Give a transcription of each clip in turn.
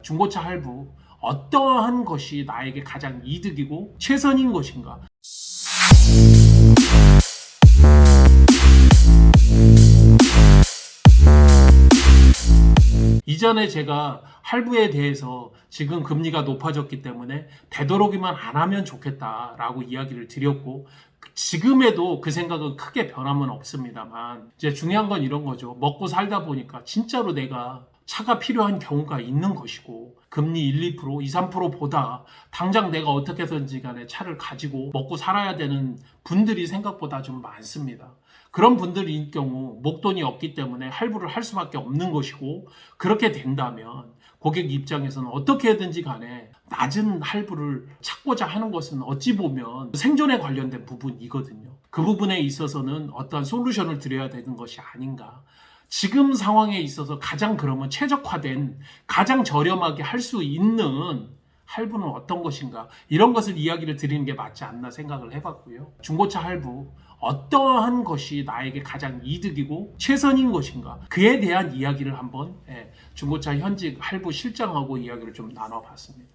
중고차 할부 어떠한 것이 나에게 가장 이득이고 최선인 것인가? 이전에 제가 할부에 대해서 지금 금리가 높아졌기 때문에 되도록이면 안 하면 좋겠다라고 이야기를 드렸고, 지금에도 그 생각은 크게 변함은 없습니다만, 이제 중요한 건 이런 거죠. 먹고 살다 보니까 진짜로 내가 차가 필요한 경우가 있는 것이고, 금리 1, 2%, 2, 3%보다 당장 내가 어떻게든지 간에 차를 가지고 먹고 살아야 되는 분들이 생각보다 좀 많습니다. 그런 분들일 경우 목돈이 없기 때문에 할부를 할 수밖에 없는 것이고, 그렇게 된다면 고객 입장에서는 어떻게든지 간에 낮은 할부를 찾고자 하는 것은 어찌 보면 생존에 관련된 부분이거든요. 그 부분에 있어서는 어떠한 솔루션을 드려야 되는 것이 아닌가. 지금 상황에 있어서 가장 그러면 최적화된, 가장 저렴하게 할 수 있는 할부는 어떤 것인가, 이런 것을 이야기를 드리는 게 맞지 않나 생각을 해봤고요. 중고차 할부 어떠한 것이 나에게 가장 이득이고 최선인 것인가, 그에 대한 이야기를 한번 중고차 현직 할부 실장하고 이야기를 좀 나눠봤습니다.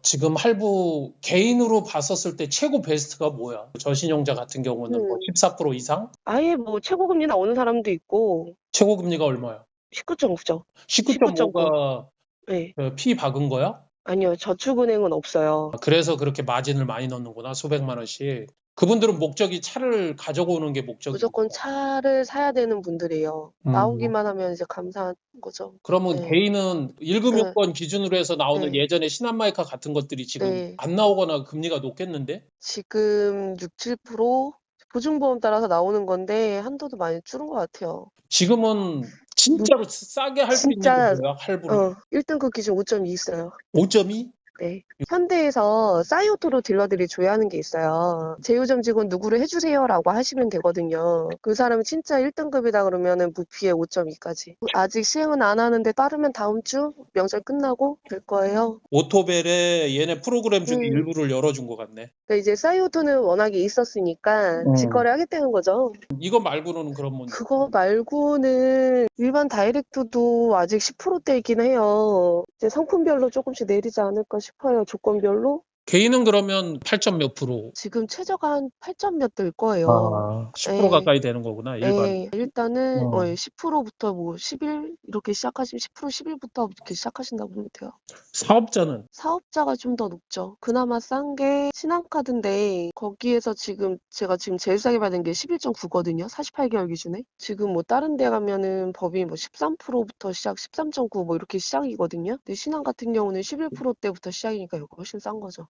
지금 할부 개인으로 봤었을 때 최고 베스트가 뭐야? 저신용자 같은 경우는 뭐 14% 이상? 아예 뭐 최고금리 나오는 사람도 있고. 최고 금리가 얼마야? 19.9죠. 19.5가 네. 피 박은 거야? 아니요, 저축은행은 없어요. 그래서 그렇게 마진을 많이 넣는구나, 수백만 원씩. 그분들은 목적이 차를 가져오는 게 목적이고. 무조건 차를 사야 되는 분들이에요. 나오기만 하면 이제 감사한 거죠. 그러면 네. 개인은 1금 요건 기준으로 해서 나오는 예전에 신한마이카 같은 것들이 지금 안 나오거나 금리가 높겠는데? 지금 6, 7% 보증보험 따라서 나오는 건데 한도도 많이 줄은 것 같아요. 지금은 진짜로 싸게 할 수 있는 게 뭐야, 할부를? 1등급 기준 5.2 있어요. 5.2? 네. 현대에서 싸이오토로 딜러들이 조회하는 게 있어요. 제휴점 직원 누구를 해주세요라고 하시면 되거든요. 그 사람이 진짜 1등급이다 그러면은 무피에 5.2까지. 아직 시행은 안 하는데 따르면 다음 주 명절 끝나고 될 거예요. 오토벨에 얘네 프로그램 중에 일부를 열어준 것 같네. 그러니까 이제 싸이오토는 워낙에 있었으니까 직거래 하겠다는 거죠. 이거 말고는 그러면 그거 말고는 일반 다이렉트도 아직 10%대이긴 해요. 이제 상품별로 조금씩 내리지 않을까 싶어요. 조건별로. 개인은 그러면 8점 몇 프로? 지금 최저가 한 8점 몇 될 거예요. 10% 가까이 되는 거구나, 일반. 일단은 10%부터 뭐 11 이렇게 시작하시면 10%, 11부터 이렇게 시작하신다고 보면 돼요. 사업자는? 사업자가 좀 더 높죠. 그나마 싼 게 신한카드인데 거기에서 제가 지금 제일 싸게 받은 게 11.9거든요. 48개월 기준에. 지금 뭐 다른 데 가면은 법이 뭐 13%부터 시작, 13.9 뭐 이렇게 시작이거든요. 근데 신한 같은 경우는 11%대부터 시작이니까 이거 훨씬 싼 거죠.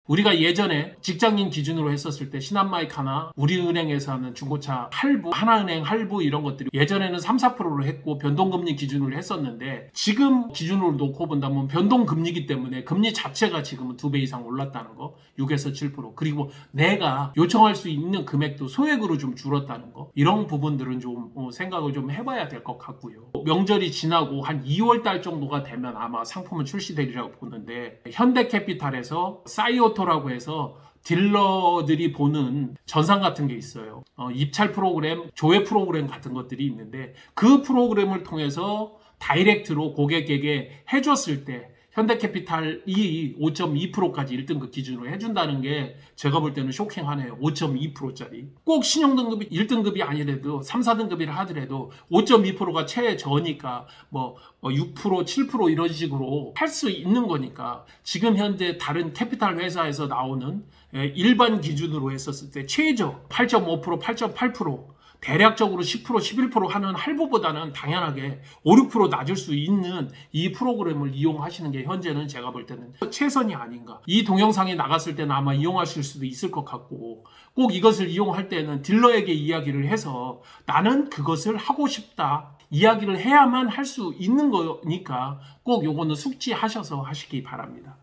우리가 예전에 직장인 기준으로 했었을 때 신한마이카나 우리은행에서 하는 중고차 할부, 하나은행 할부 이런 것들이 예전에는 3, 4%로 했고 변동금리 기준으로 했었는데, 지금 기준으로 놓고 본다면 변동금리이기 때문에 금리 자체가 지금은 2배 이상 올랐다는 거, 6에서 7%. 그리고 내가 요청할 수 있는 금액도 소액으로 좀 줄었다는 거, 이런 부분들은 좀 생각을 좀 해봐야 될 것 같고요. 명절이 지나고 한 2월 달 정도가 되면 아마 상품은 출시되리라고 보는데, 현대캐피탈에서 싸이오토라고 해서 딜러들이 보는 전상 같은 게 있어요. 입찰 프로그램, 조회 프로그램 같은 것들이 있는데, 그 프로그램을 통해서 다이렉트로 고객에게 해줬을 때 현대캐피탈이 5.2%까지 1등급 기준으로 해준다는 게 제가 볼 때는 쇼킹하네요. 5.2%짜리. 꼭 신용등급이 1등급이 아니래도 3, 4등급이라 하더라도 5.2%가 최저니까 뭐 6%, 7% 이런 식으로 할 수 있는 거니까, 지금 현재 다른 캐피탈 회사에서 나오는 일반 기준으로 했었을 때 최저 8.5%, 8.8%, 대략적으로 10%, 11% 하는 할부보다는 당연하게 5, 6% 낮을 수 있는 이 프로그램을 이용하시는 게 현재는 제가 볼 때는 최선이 아닌가. 이 동영상이 나갔을 때는 아마 이용하실 수도 있을 것 같고, 꼭 이것을 이용할 때는 딜러에게 이야기를 해서 나는 그것을 하고 싶다, 이야기를 해야만 할 수 있는 거니까 꼭 요거는 숙지하셔서 하시기 바랍니다.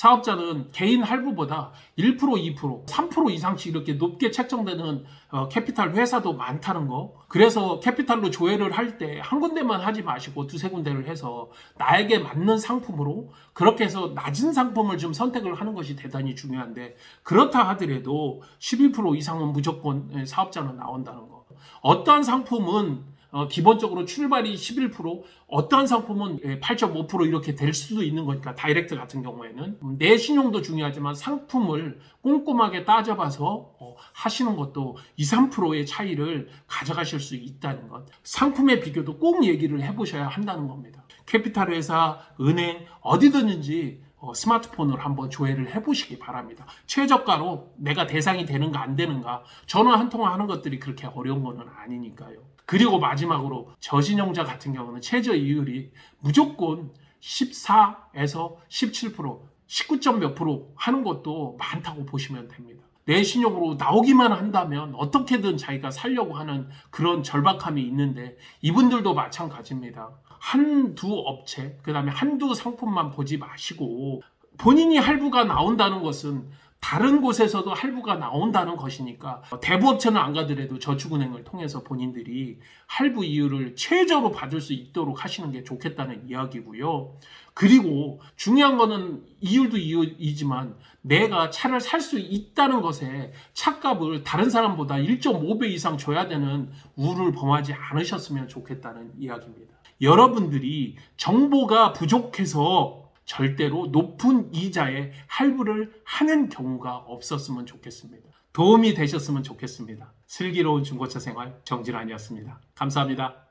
사업자는 개인 할부보다 1%, 2%, 3% 이상씩 이렇게 높게 책정되는 캐피탈 회사도 많다는 거. 그래서 캐피탈로 조회를 할 때 한 군데만 하지 마시고 두세 군데를 해서 나에게 맞는 상품으로 그렇게 해서 낮은 상품을 좀 선택을 하는 것이 대단히 중요한데, 그렇다 하더라도 12% 이상은 무조건 사업자는 나온다는 거. 어떠한 상품은 기본적으로 출발이 11%, 어떠한 상품은 8.5% 이렇게 될 수도 있는 거니까, 다이렉트 같은 경우에는 내 신용도 중요하지만 상품을 꼼꼼하게 따져봐서 하시는 것도 2, 3%의 차이를 가져가실 수 있다는 것. 상품의 비교도 꼭 얘기를 해보셔야 한다는 겁니다. 캐피탈 회사, 은행 어디든지 스마트폰으로 한번 조회를 해보시기 바랍니다. 최저가로 내가 대상이 되는가 안 되는가, 전화 한 통화 하는 것들이 그렇게 어려운 거는 아니니까요. 그리고 마지막으로 저신용자 같은 경우는 최저 이율이 무조건 14에서 17%, 19점 몇 프로 하는 것도 많다고 보시면 됩니다. 내 신용으로 나오기만 한다면 어떻게든 자기가 살려고 하는 그런 절박함이 있는데, 이분들도 마찬가지입니다. 한두 업체, 그 다음에 한두 상품만 보지 마시고, 본인이 할부가 나온다는 것은 다른 곳에서도 할부가 나온다는 것이니까, 대부업체는 안 가더라도 저축은행을 통해서 본인들이 할부 이율을 최저로 받을 수 있도록 하시는 게 좋겠다는 이야기고요. 그리고 중요한 거는 이율도 이율이지만 내가 차를 살 수 있다는 것에 차값을 다른 사람보다 1.5배 이상 줘야 되는 우를 범하지 않으셨으면 좋겠다는 이야기입니다. 여러분들이 정보가 부족해서 절대로 높은 이자에 할부를 하는 경우가 없었으면 좋겠습니다. 도움이 되셨으면 좋겠습니다. 슬기로운 중고차 생활 정진환이었습니다. 감사합니다.